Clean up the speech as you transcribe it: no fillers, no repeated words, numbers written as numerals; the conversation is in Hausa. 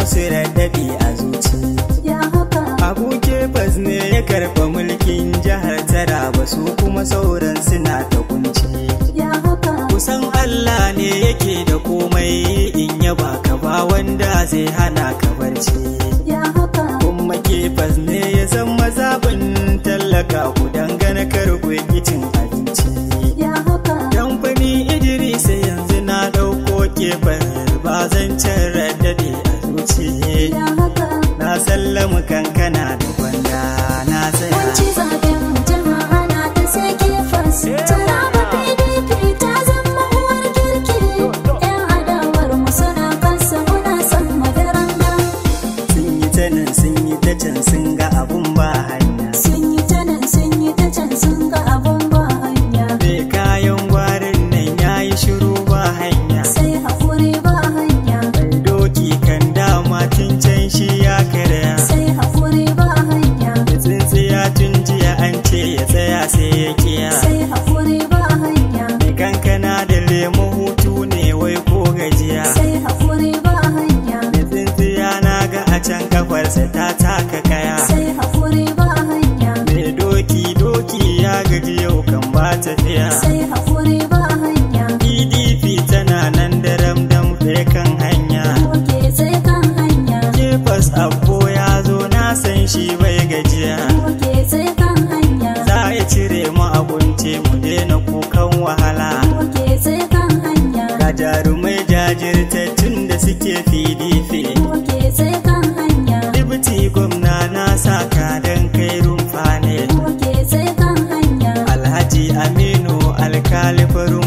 musu raɗaɗi a zuci. Abu Kefas ne ya karɓa mulkin jihar Taraba, su kuma sauran suna ta kunci. Kusan Allah ne yake da komai, in ya baka ba wanda zai hana ka barci. Kuma Kefas ne ya san mazaɓin tallaka ku dangane karɓar cin abinci. Kamfani Idris yanzu na ɗauko Kefas, ba zan cin raɗaɗi a zuci. Na sallama kankana da gwanda na tsaya. Wanci zaɓen jama'a na ta sai Kefas. Taraba PDP ta zama uwar kirki. Yan adawar mu suna kansa muna son madaran da. Sun yi ta nan sun yi ta can sun ga abun ba hanya. Sun yi ta nan sun yi ta can sun ga abun ba hanya. Mai kayan gwarin nan ya yi shiru ba hanya. Sai haƙuri ba hanya. Mai doki kan dama tun can shi ya karya. Sai haƙuri ba hanya. Da tsintsiya tun jiya an ce ya tsaya sai ya kiya. Sai haƙuri ba hanya. Mai kankana da lemu hutu ne wai ko gajiya. Sai haƙuri ba hanya. Da tsintsiya na ga a can kafarsa ta taka kaya. Sai haƙuri ba hanya. Mai doki ya gaji yau kan ba tafiya. Sai haƙuri ba hanya. PDP tana nan daram dam kan hanya. Doke sai kan hanya. Kefas Abbo ya zo na san shi bai gajiya. Doke sai kan hanya. Za ya cire mu a gunce mu daina kukan wahala. Doke sai kan hanya. Ga jarumai jajirtattun da suke PDP. Doke sai kan hanya. Dibiti gwamna na saka don kai rumfa ne. Doke sai kan hanya. Alhaji Aminu alkali farin